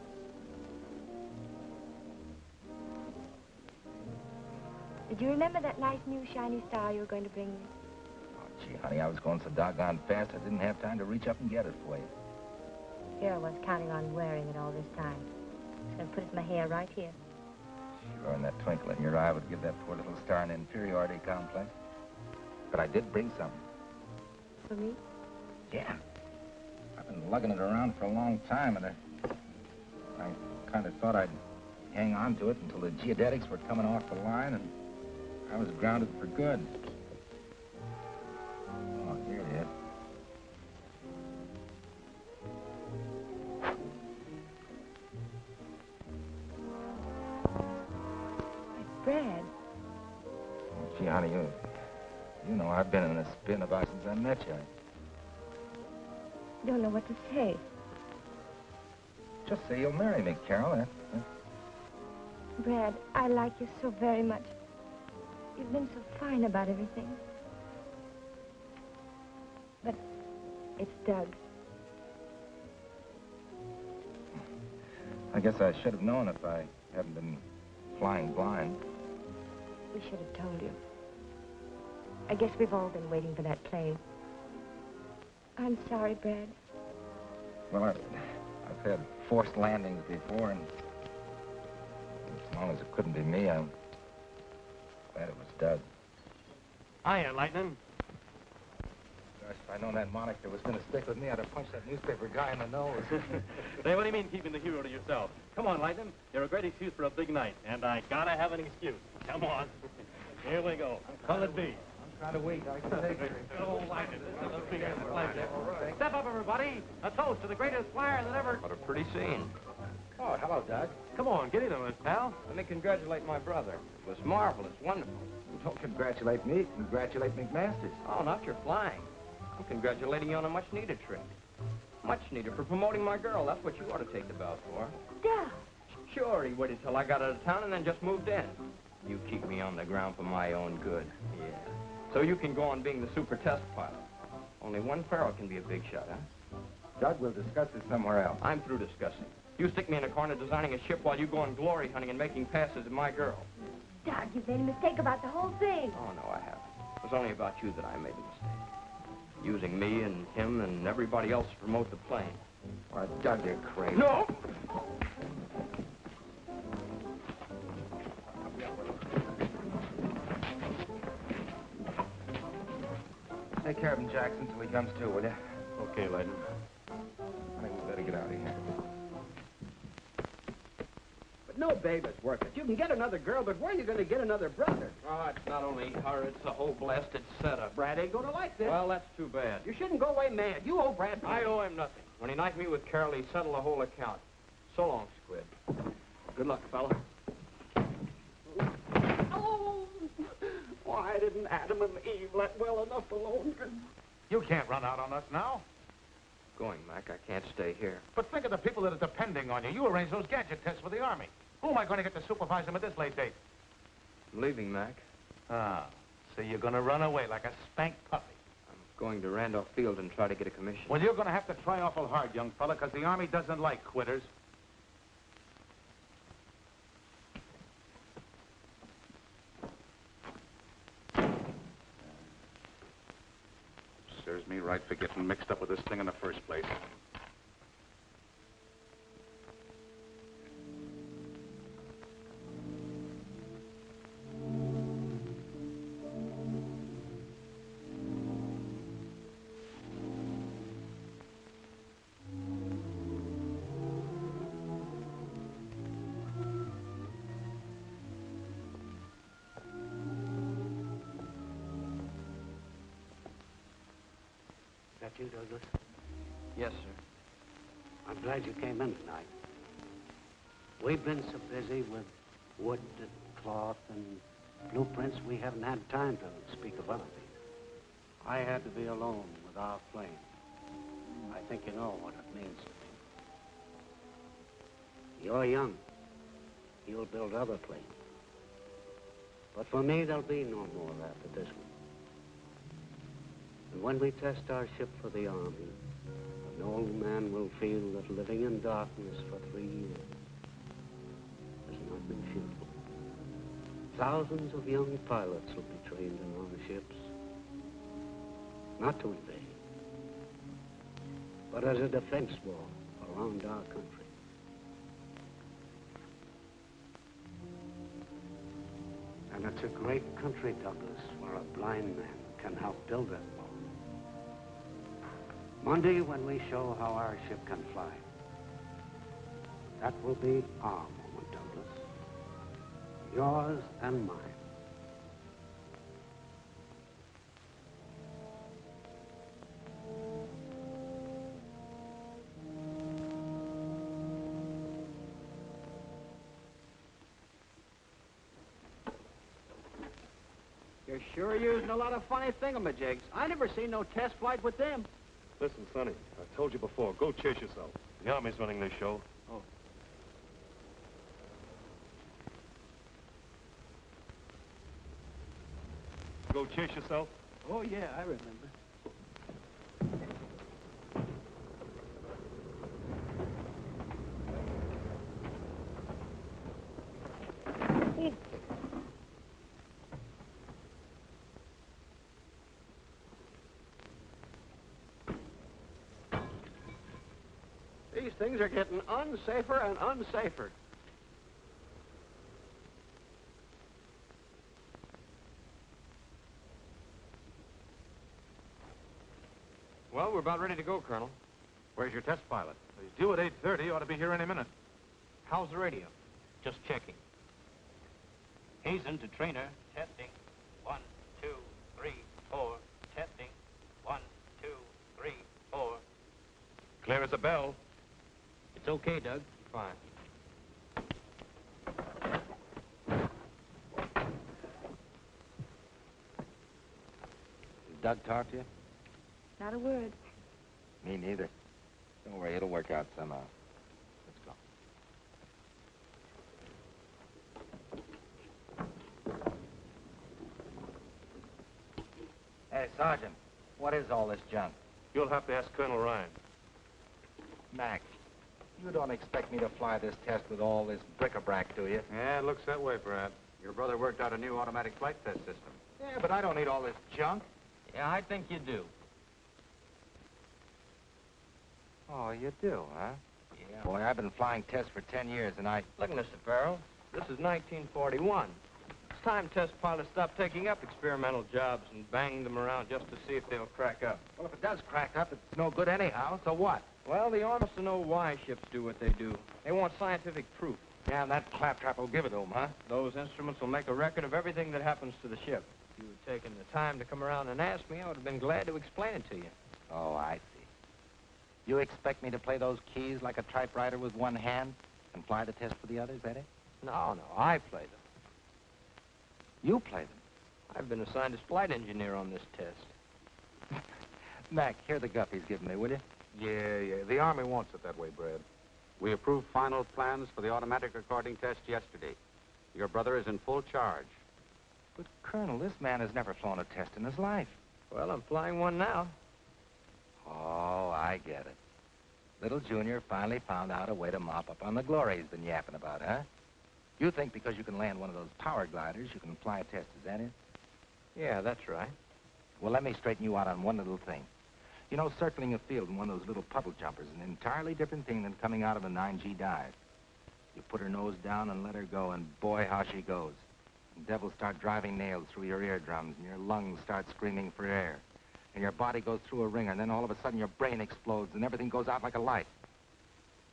Did you remember that nice new shiny star you were going to bring me? Oh, gee, honey, I was going so doggone fast I didn't have time to reach up and get it for you. Here I was counting on wearing it all this time. I was going to put it in my hair right here. Sure, and that twinkle in your eye would give that poor little star an inferiority complex. But I did bring something. For me? Yeah. I've been lugging it around for a long time, and I kind of thought I'd hang on to it until the geodetics were coming off the line, and I was grounded for good. Oh, here it is. Brad. Gee, honey, you know I've been in this spin about since I met you. I don't know what to say. Just say you'll marry me, Carol. Brad, I like you so very much. You've been so fine about everything. But it's Doug. I guess I should have known if I hadn't been flying blind. We should have told you. I guess we've all been waiting for that plane. I'm sorry, Brad. Well, I've had forced landings before, and as long as it couldn't be me, I'm glad it was Doug. Hiya, Lightning. Gosh, if I'd known that moniker was going to stick with me, I'd have punched that newspaper guy in the nose. Say, what do you mean keeping the hero to yourself? Come on, Lightning. You're a great excuse for a big night, and I gotta have an excuse. Come on. Here we go. Call it be. Try to wait. I can take it. Oh, Lightning, this is a big pleasure. Step up, everybody. A toast to the greatest flyer that ever... What a pretty scene. Oh, hello, Doug. Come on, get in on this, pal. Let me congratulate my brother. It was marvelous, wonderful. Don't congratulate me. Congratulate McMasters. Oh, not your flying. I'm congratulating you on a much-needed trip. Much needed for promoting my girl. That's what you ought to take the bow for. Doug! Sure, he waited till I got out of town and then just moved in. You keep me on the ground for my own good. Yeah. So you can go on being the super test pilot. Only one Farrell can be a big shot, huh? Doug, we'll discuss this somewhere else. I'm through discussing. You stick me in a corner designing a ship while you go on glory hunting and making passes at my girl. Doug, you've made a mistake about the whole thing. Oh, no, I haven't. It was only about you that I made the mistake. Using me and him and everybody else to promote the plane. Why, Doug, you're crazy. No! Take care of him, Jackson, till he comes to, will you? Okay, Lightning. I think we better get out of here. But no baby's worth it. You can get another girl, but where are you going to get another brother? Oh, it's not only her, it's the whole blasted setup. Brad ain't going to like this. Well, that's too bad. You shouldn't go away mad. You owe Brad money. I owe him nothing. When he knifed me with Carol, he settled the whole account. So long, Squid. Good luck, fella. Oh, why didn't Adam and Eve let well enough alone? You can't run out on us now. Going, Mac. I can't stay here. But think of the people that are depending on you. You arranged those gadget tests for the Army. Who am I going to get to supervise them at this late date? I'm leaving, Mac. Ah, so you're going to run away like a spanked puppy. I'm going to Randolph Field and try to get a commission. Well, you're going to have to try awful hard, young fella, because the Army doesn't like quitters. Serves me right for getting mixed up with this thing in the first place. That you, Douglas? Yes, sir. I'm glad you came in tonight. We've been so busy with wood and cloth and blueprints, we haven't had time to speak of other things. I had to be alone with our plane. think you know what it means. You're young. You'll build other planes. But for me, there'll be no more after this one. And when we test our ship for the Army, an old man will feel that living in darkness for 3 years has not been futile. Thousands of young pilots will be trained in our ships, not to invade, but as a defense wall around our country. And it's a great country, Douglas, where a blind man can help build that wall. Monday, when we show how our ship can fly, that will be our moment, Douglas. Yours and mine. You're sure using a lot of funny thingamajigs. I never seen no test flight with them. Listen, Sonny, I told you before, go chase yourself. The Army's running this show. Oh. Go chase yourself? Oh, yeah, I remember. These things are getting unsafer and unsafer. Well, we're about ready to go, Colonel. Where's your test pilot? He's due at 8:30. He ought to be here any minute. How's the radio? Just checking. Hazen to trainer. Testing. 1, 2, 3, 4. Testing. 1, 2, 3, 4. Clear as a bell. It's okay, Doug. Fine. Did Doug talk to you? Not a word. Me neither. Don't worry, it'll work out somehow. Let's go. Hey, Sergeant, what is all this junk? You'll have to ask Colonel Ryan. Mac, you don't expect me to fly this test with all this bric-a-brac, do you? Yeah, it looks that way, Brad. Your brother worked out a new automatic flight test system. Yeah, but I don't need all this junk. Yeah, I think you do. Oh, you do, huh? Yeah. Boy, I've been flying tests for 10 years, and I... Look, Mr. Farrell, this is 1941. It's time test pilots stop taking up experimental jobs and banging them around just to see if they'll crack up. Well, if it does crack up, it's no good anyhow, so what? Well, the Army wants to know why ships do what they do. They want scientific proof. Yeah, and that claptrap will give it to them, huh? Those instruments will make a record of everything that happens to the ship. If you had taken the time to come around and ask me, I would have been glad to explain it to you. Oh, I see. You expect me to play those keys like a typewriter with one hand and fly the test for the others, Eddie? No, I play them. You play them? I've been assigned as flight engineer on this test. Mac, here the guff he's given me, will you? Yeah. The Army wants it that way, Brad. We approved final plans for the automatic recording test yesterday. Your brother is in full charge. But, Colonel, this man has never flown a test in his life. Well, I'm flying one now. Oh, I get it. Little Junior finally found out a way to mop up on the glory he's been yapping about, huh? You think because you can land one of those power gliders, you can fly a test, is that it? Yeah, that's right. Well, let me straighten you out on one little thing. You know, circling a field in one of those little puddle jumpers is an entirely different thing than coming out of a 9G dive. You put her nose down and let her go, and boy, how she goes. The devils start driving nails through your eardrums, and your lungs start screaming for air. And your body goes through a ringer, and then all of a sudden your brain explodes, and everything goes out like a light.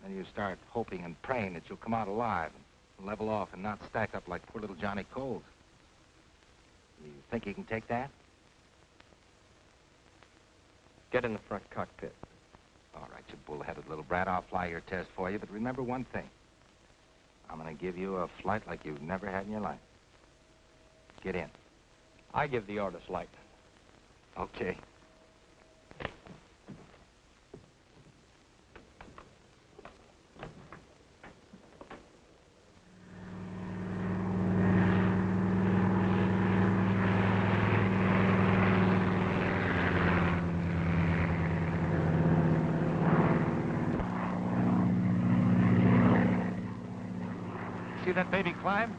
Then you start hoping and praying that you'll come out alive and level off and not stack up like poor little Johnny Coles. You think you can take that? Get in the front cockpit. All right, you bull-headed little brat. I'll fly your test for you, but remember one thing. I'm going to give you a flight like you've never had in your life. Get in. I give the orders, Lightning. Okay. that baby climb?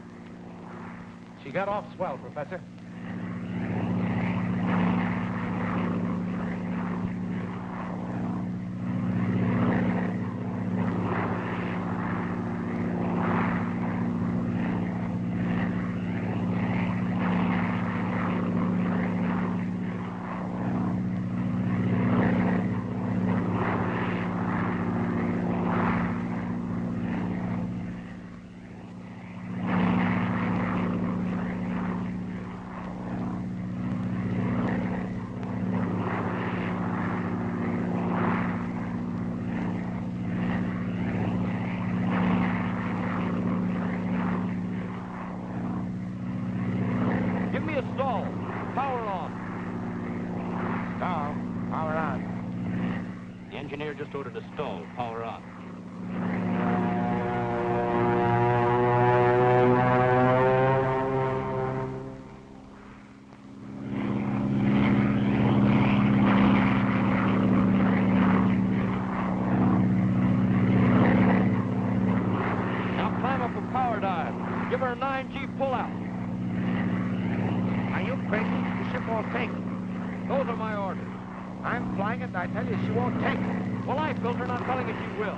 She got off swell, Professor. Give me a stall. Power on. Stall. Power on. The engineer just ordered a stall. Power on. Now climb up a power dive. Give her a 9G pullout. Are you crazy? The ship won't take it. Those are my orders. I'm flying it, and I tell you, she won't take it. Well, I built her, not telling you she will.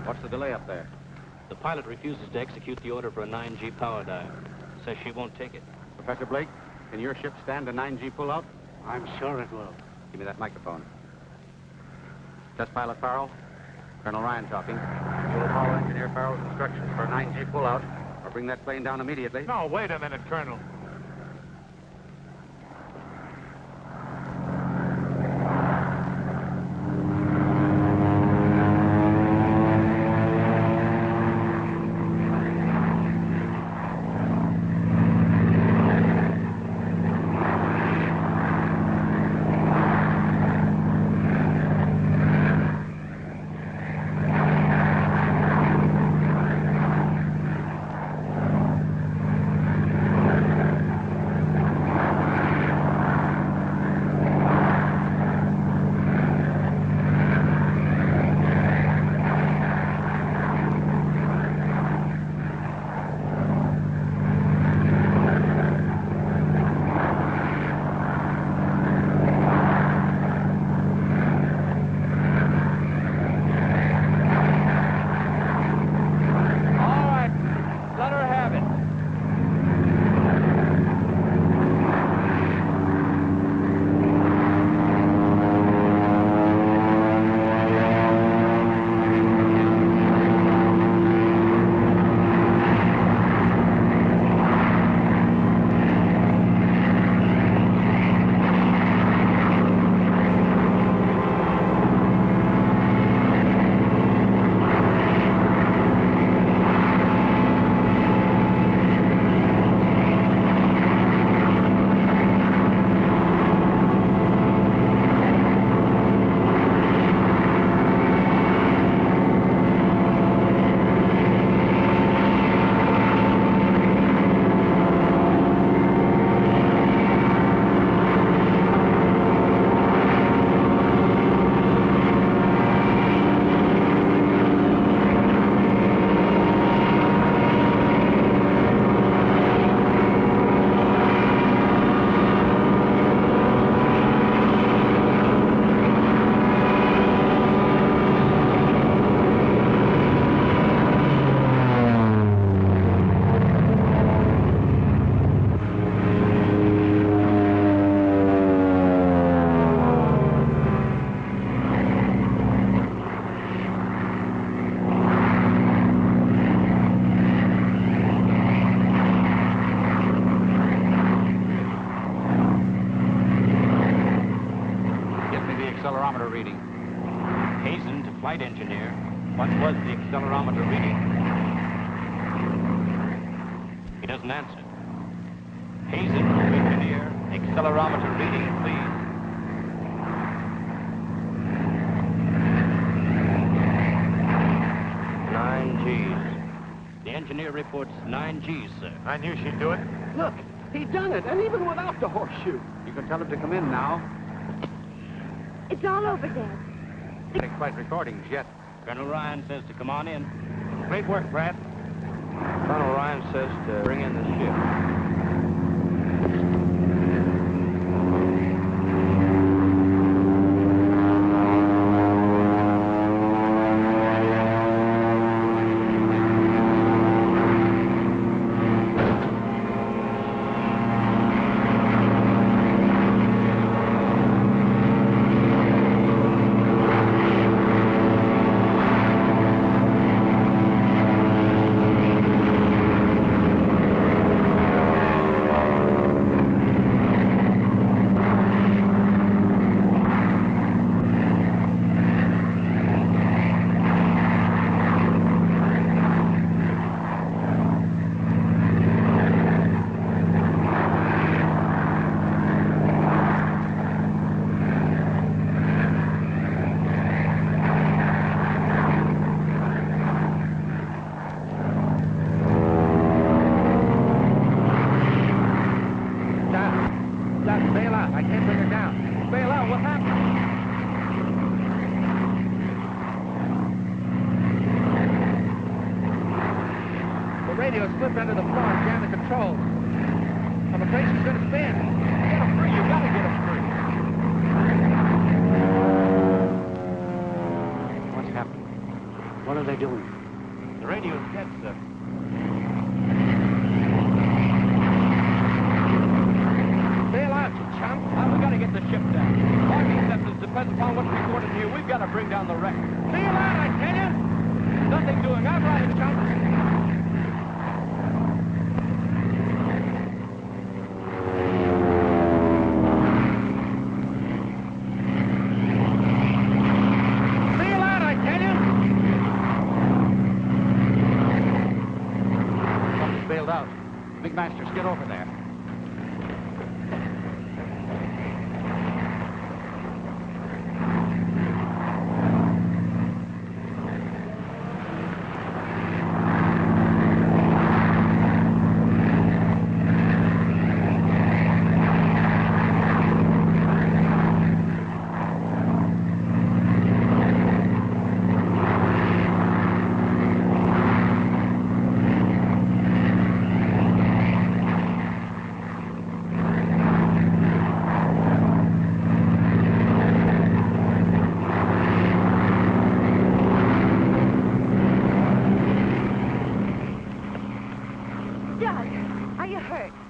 What's the delay up there? The pilot refuses to execute the order for a 9G power dive. Says she won't take it. Professor Blake, can your ship stand a 9G pullout? I'm sure it will. Give me that microphone. Test pilot Farrell. Colonel Ryan talking. You will follow Engineer Farrell's instructions for a 9G pullout, or bring that plane down immediately. No, wait a minute, Colonel. Flight engineer, what was the accelerometer reading? He doesn't answer. Hazen, engineer, accelerometer reading, please. The engineer reports 9 Gs, sir. I knew she'd do it. Look, he done it, and even without the horseshoe. You can tell him to come in now. It's all over, Dad. Ain't quite recordings yet. Colonel Ryan says to come on in. Great work, Brad. Colonel Ryan says to bring in the ship. Slipped under the floor and jammed the controls. I'm afraid she's going to spin. Get him free. You got to get him free. What's happening? What are they doing? The radio's dead, sir. Bail out, you chump. We got to get the ship down. Our acceptance depends upon what's recorded here. We've got to bring down the wreck. Bail out, I tell you. Nothing doing. I'm right, chump. Big Masters, get over there.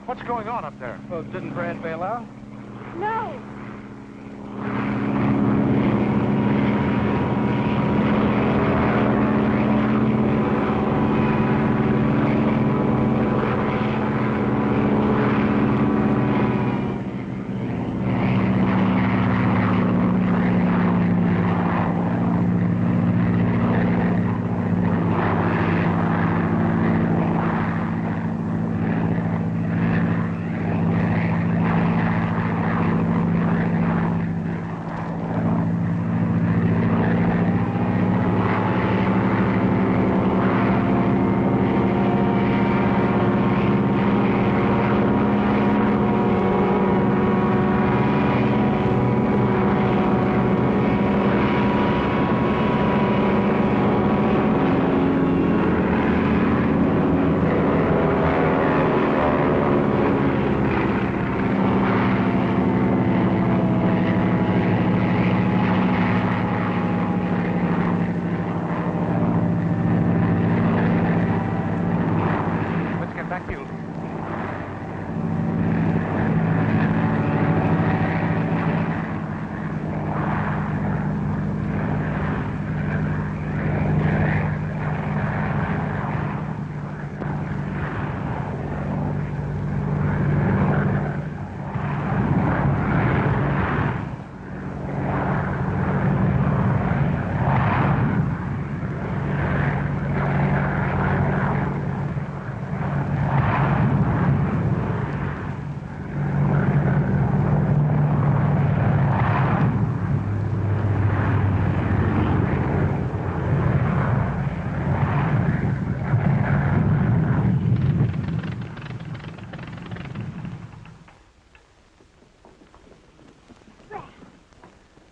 What's going on up there? Well, didn't Brad bail out? No.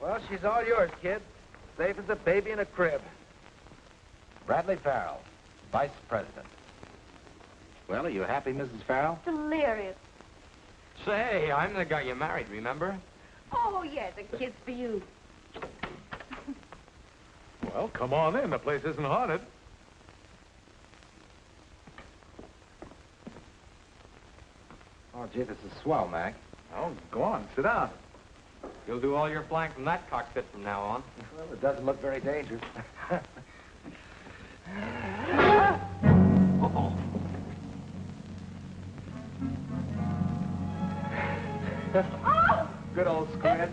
Well, she's all yours, kid. Safe as a baby in a crib. Bradley Farrell, Vice President. Well, are you happy, Mrs. Farrell? Delirious. Say, I'm the guy you married, remember? Oh, yes, a kiss for you. Well, come on in. The place isn't haunted. Oh, gee, this is swell, Mac. Oh, go on. Sit down. You'll do all your flying from that cockpit from now on. Well, it doesn't look very dangerous. Good old squid.